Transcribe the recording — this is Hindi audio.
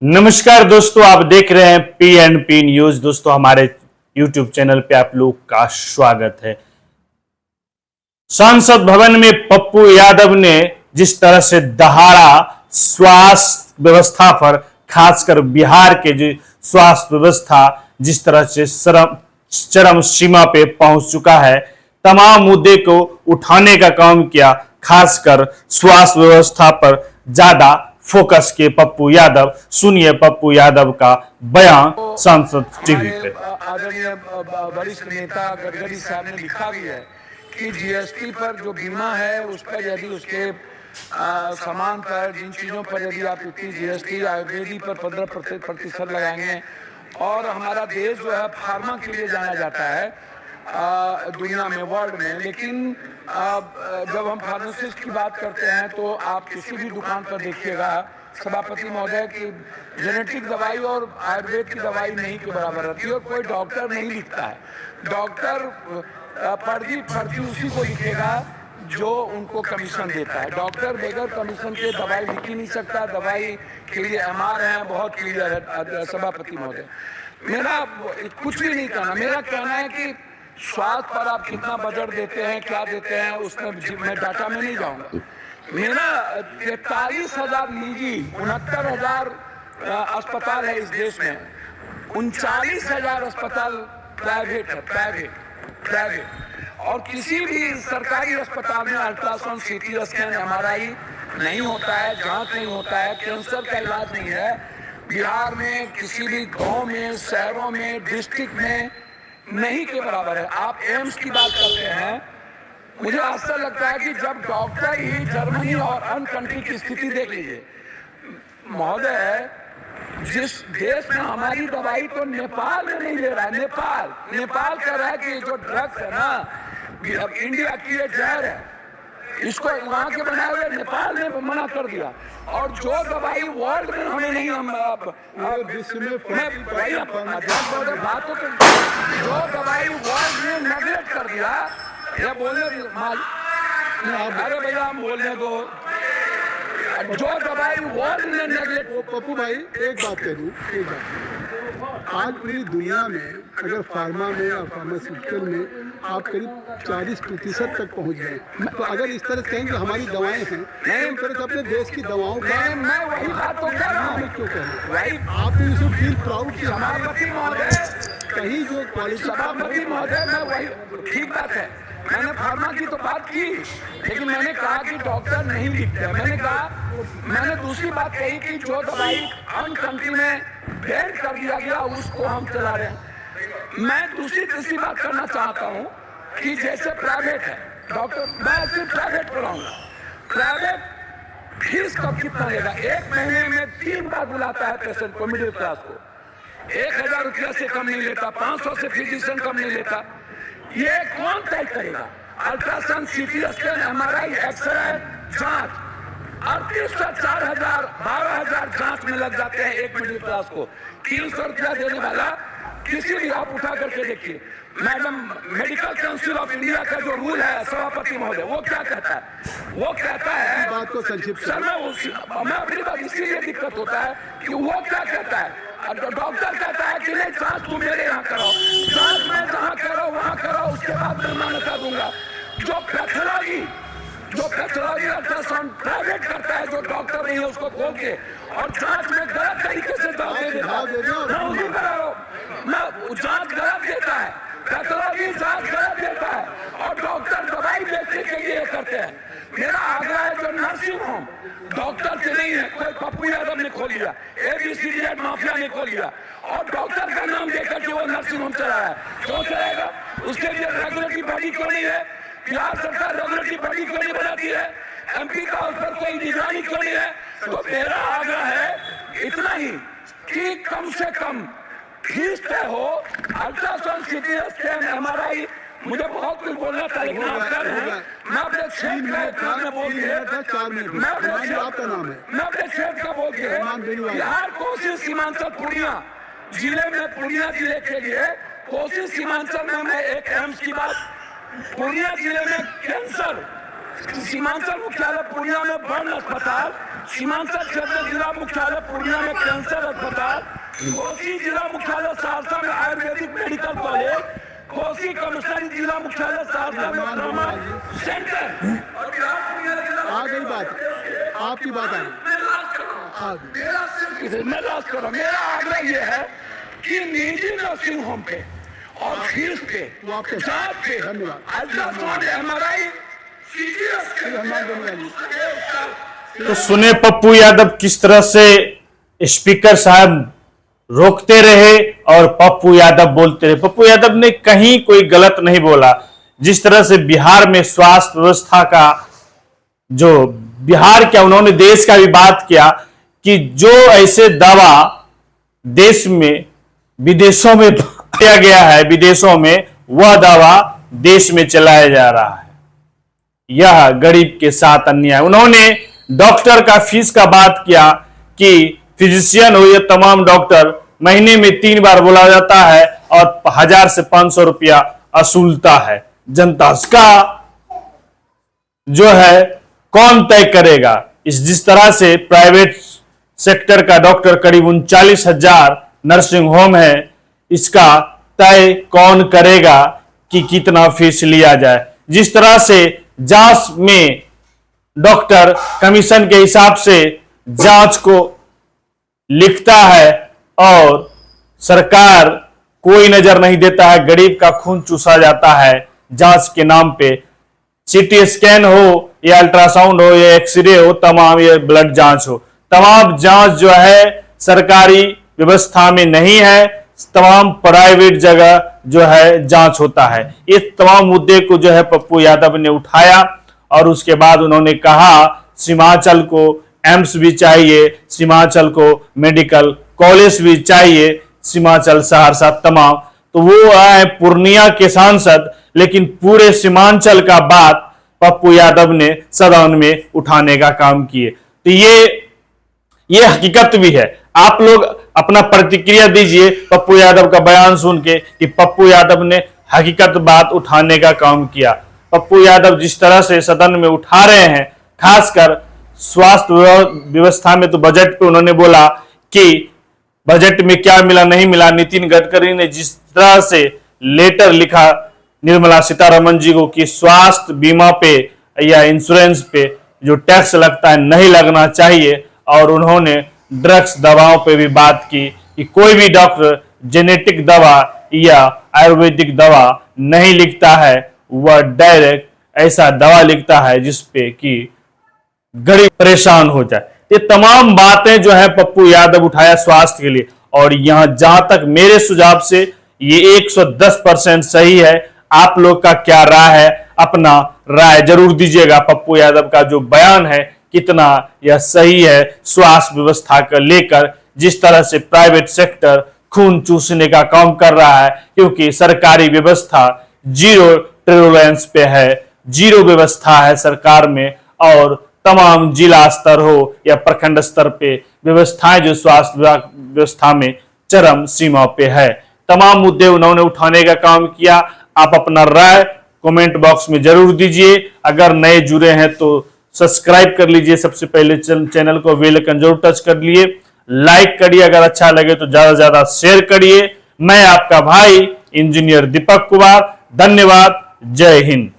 नमस्कार दोस्तों, आप देख रहे हैं पीएनपी न्यूज। दोस्तों, हमारे यूट्यूब चैनल पे आप लोग का स्वागत है। संसद भवन में पप्पू यादव ने जिस तरह से दहाड़ा स्वास्थ्य व्यवस्था पर, खासकर बिहार के जो स्वास्थ्य व्यवस्था जिस तरह से चरम सीमा पे पहुंच चुका है, तमाम मुद्दे को उठाने का काम किया। खासकर स्वास्थ्य व्यवस्था पर ज्यादा फोकस के पप्पू यादव। सुनिए पप्पू यादव का बयान संसद टीवी पे। आदरणीय वरिष्ठ नेता गडकरी साहब ने लिखा भी है कि जीएसटी पर जो बीमा है उस पर यदि उसके सामान पर जिन चीज़ों पर यदि आप इतनी जीएसटी आयुर्वेदी पर 15% लगाएंगे, और हमारा देश जो है फार्मा के लिए जाना जाता है दुनिया में, वर्ल्ड में। लेकिन जब हम फार्मासिस्ट की बात करते हैं तो आप किसी भी दुकान पर देखिएगा सभापति महोदय की जेनेटिक दवाई और आयुर्वेद की दवाई नहीं के बराबर रहती है, और कोई डॉक्टर नहीं लिखता है। डॉक्टर पर्ची उसी को लिखेगा जो उनको कमीशन देता है। डॉक्टर बगैर कमीशन के दवाई लिख ही नहीं सकता। दवाई के लिए एमआर है, बहुत क्लियर है सभापति महोदय। मेरा कुछ भी नहीं कहना, मेरा कहना है कि स्वास्थ्य पर आप कितना बजट देते हैं, क्या देते हैं, उसमें मैं डाटा में नहीं जाऊंगा। मेरा 43,000 निजी, 69,000 अस्पताल है इस देश में, 39,000 अस्पताल प्राइवेट है, प्राइवेट। और किसी भी सरकारी अस्पताल में अल्ट्रासाउंड, सीटी स्कैन, एमआरआई नहीं होता है, जांच नहीं होता है, कैंसर का इलाज नहीं है। बिहार में किसी भी गांव में, शहरों में, डिस्ट्रिक्ट में नहीं के बराबर है। आप एम्स की बात करते हैं, मुझे आश्चर्य लगता है कि जब डॉक्टर ही जर्मनी और अन्य कंट्री की स्थिति देख लीजिए महोदय, जिस देश में हमारी दवाई तो नेपाल में नहीं ले रहा है। नेपाल कह रहा है कि जो ड्रग्स है ना, अब इंडिया की ये जहर है, इसको वहां के बनाए हुए नेपाल ने मना कर दिया। और जो दवाई वर्ल्ड में हमें नहीं, हम विश्व में बातों को, जो दवाई वर्ल्ड में नेगलेक्ट कर दिया, ये बोलने, अरे भैया हम बोलने दो, जो दवाई वर्ल्ड ने नेगलेक्ट। पप्पू भाई एक बात करूँ, आज पूरी दुनिया में अगर फार्मा में और फार्मास्यूटिकल में आप करीब 40% तक पहुंच गए, तो अगर इस तरह कहें कि हमारी दवाएं हैं, नहीं तरह से अपने देश की दवाओं का, मैं वही बात तो कह रहा हूँ। क्यों कह रहे हैं आप? यू फील प्राउड कि सभापति महोदय, कहीं जो क्वालिटी, सभापति महोदय, मैं वही, ठीक बात है, मैंने फार्मा की तो बात की, लेकिन मैंने कहा कि डॉक्टर नहीं लिखते। मैंने दूसरी बात कही कि जो दवाई अन्य कंट्री में बैन कर दिया गया उसको हम चला रहे हैं। मैं दूसरी तीसरी बात करना चाहता हूँ कि जैसे प्राइवेट है डॉक्टर, मैं सिर्फ प्राइवेट कराऊंगा। प्राइवेट फीस कब कितना लेगा? 1 महीने में 3 बार बुलाता है पेशेंट को, मिडिल क्लास को। 1,000 रुपया से कम नहीं लेता, 500 से फिजिशियन कम नहीं लेता। ये कौन तय करेगा? Ultrasound, CT scan, MRI, x ray, जांच 38 से 4,000, 12,000 जांच में लग जाते हैं एक मिडिल क्लास को। 300 रुपया देने वाला किसी भी, आप उठा करके देखिए madam, medical council of India का जो रूल है सभापति महोदय, वो क्या कहता है? वो कहता है, बात को संक्षिप्त सर मैं अपनी बात, इसीलिए दिक्कत होता है कि वो क्या कहता है। डॉक्टर कहता है कि नहीं, जांच तुम मेरे यहाँ कराओ, जांच मैं जहाँ करो वहाँ कराओ, उसके बाद मैं मान्यता दूंगा। जो पैथोलॉजी अल्ट्रासाउंड प्राइवेट करता है, जो डॉक्टर नहीं है उसको खोल के, और जांच में गलत तरीके से जांच दे देता है, मैं जांच गलत देता है, पैथोलॉजी जांच गलत देता है, और डॉक्टर दवाई बेचने के लिए करते हैं। मेरा आग्रह है, जो नर्सिंग होम डॉक्टर से नहीं है, कोई पप्पू यादव ने खोल लिया, ABCD माफिया ने खोल लिया, और डॉक्टर का नाम देकर के वो नर्सिंग होम चला रहा है, क्यों चलाएगा? उसके लिए रेगुलेटरी बॉडी क्यों नहीं है? बिहार सरकार रेगुलेटरी बॉडी क्यों नहीं बनाती है? MP का उस पर कोई निगरानी क्यों नहीं है? तो मेरा आग्रह है इतना ही कि कम से कम फीस तय हो। अल्ट्रासाउंड, सीटी स्कैन, एमआरआई, मुझे बहुत कुछ बोलना था, लेकिन आप कर रहे हैं। मैं अपने क्षेत्र में बोल के, मैं अपने क्षेत्र का बोल के, बिहार कोसी सीमांचल पूर्णिया जिले में, पूर्णिया जिले के लिए कोसी सीमांचल में मैं एक एम्स की बात, पूर्णिया जिले में कैंसर सीमांचल मुख्यालय पूर्णिया में बर्न अस्पताल, सीमांचल क्षेत्र जिला मुख्यालय पूर्णिया में कैंसर अस्पताल, कोसी जिला मुख्यालय सहरसा में आयुर्वेदिक मेडिकल कॉलेज, कोसी कमिश्नरी जिला मुख्यालय सहरसा में ट्रॉमा सेंटर। आ गई बात, आपकी बात आ गई। मैं लास्ट कर रहा हूँ। मेरा आग्रह यह है कि निजी नर्सिंग होम पे और फीस पे, जांच पे, अल्ट्रासाउंड, MRI, तो सुने पप्पू यादव किस तरह से स्पीकर साहब रोकते रहे और पप्पू यादव बोलते रहे। पप्पू यादव ने कहीं कोई गलत नहीं बोला। जिस तरह से बिहार में स्वास्थ्य व्यवस्था का जो बिहार क्या, उन्होंने देश का भी बात किया कि जो ऐसे दवा देश में विदेशों में किया गया है, विदेशों में वह दवा देश में चलाया जा रहा है। यह गरीब के साथ अन्याय। उन्होंने डॉक्टर का फीस का बात किया कि फिजिशियन हो या तमाम डॉक्टर महीने में 3 बार बुलाया जाता है और 1000 से 500 रुपया वसूलता है जनता। इसका जो है कौन तय करेगा? जिस तरह से प्राइवेट सेक्टर का डॉक्टर करीब 39,000 नर्सिंग होम है, इसका तय कौन करेगा कि कितना फीस लिया जाए? जिस तरह से जांच में डॉक्टर कमीशन के हिसाब से जांच को लिखता है और सरकार कोई नजर नहीं देता है, गरीब का खून चूसा जाता है जांच के नाम पे। सीटी स्कैन हो या अल्ट्रासाउंड हो या एक्सरे हो, तमाम ये ब्लड जांच हो, तमाम जांच जो है सरकारी व्यवस्था में नहीं है, तमाम प्राइवेट जगह जो है जांच होता है। इस तमाम मुद्दे को जो है पप्पू यादव ने उठाया और उसके बाद उन्होंने कहा सीमांचल को एम्स भी चाहिए, सीमांचल को मेडिकल कॉलेज भी चाहिए, सीमांचल सहरसा तमाम। तो वो आए पूर्णिया के सांसद, लेकिन पूरे सीमांचल का बात पप्पू यादव ने सदन में उठाने का काम किए। तो ये हकीकत भी है। आप लोग अपना प्रतिक्रिया दीजिए पप्पू यादव का बयान सुन के कि पप्पू यादव ने हकीकत बात उठाने का काम किया। पप्पू यादव जिस तरह से सदन में उठा रहे हैं, खासकर स्वास्थ्य व्यवस्था में, तो बजट पे उन्होंने बोला कि बजट में क्या मिला नहीं मिला। नितिन गडकरी ने जिस तरह से लेटर लिखा निर्मला सीतारमण जी को कि स्वास्थ्य बीमा पे या इंश्योरेंस पे जो टैक्स लगता है नहीं लगना चाहिए, और उन्होंने ड्रग्स दवाओं पे भी बात की कि कोई भी डॉक्टर जेनेटिक दवा या आयुर्वेदिक दवा नहीं लिखता है, वह डायरेक्ट ऐसा दवा लिखता है जिसपे कि गरीब परेशान हो जाए। ये तमाम बातें जो है पप्पू यादव उठाया स्वास्थ्य के लिए, और यहां जहां तक मेरे सुझाव से ये 110% सही है। आप लोग का क्या राय है? अपना राय जरूर दीजिएगा। पप्पू यादव का जो बयान है कितना यह सही है स्वास्थ्य व्यवस्था को लेकर, जिस तरह से प्राइवेट सेक्टर खून चूसने का काम कर रहा है, क्योंकि सरकारी व्यवस्था जीरो टॉलरेंस पे है, जीरो व्यवस्था है सरकार में, और तमाम जिला स्तर हो या प्रखंड स्तर पे व्यवस्थाएं जो स्वास्थ्य व्यवस्था में चरम सीमा पे है। तमाम मुद्दे उन्होंने उठाने का काम किया। आप अपना राय कमेंट बॉक्स में जरूर दीजिए। अगर नए जुड़े हैं तो सब्सक्राइब कर लीजिए, सबसे पहले चैनल को बेल आइकन जरूर टच कर लिए, लाइक करिए, अगर अच्छा लगे तो ज्यादा से ज्यादा शेयर करिए। मैं आपका भाई इंजीनियर दीपक कुमार, धन्यवाद, जय हिंद।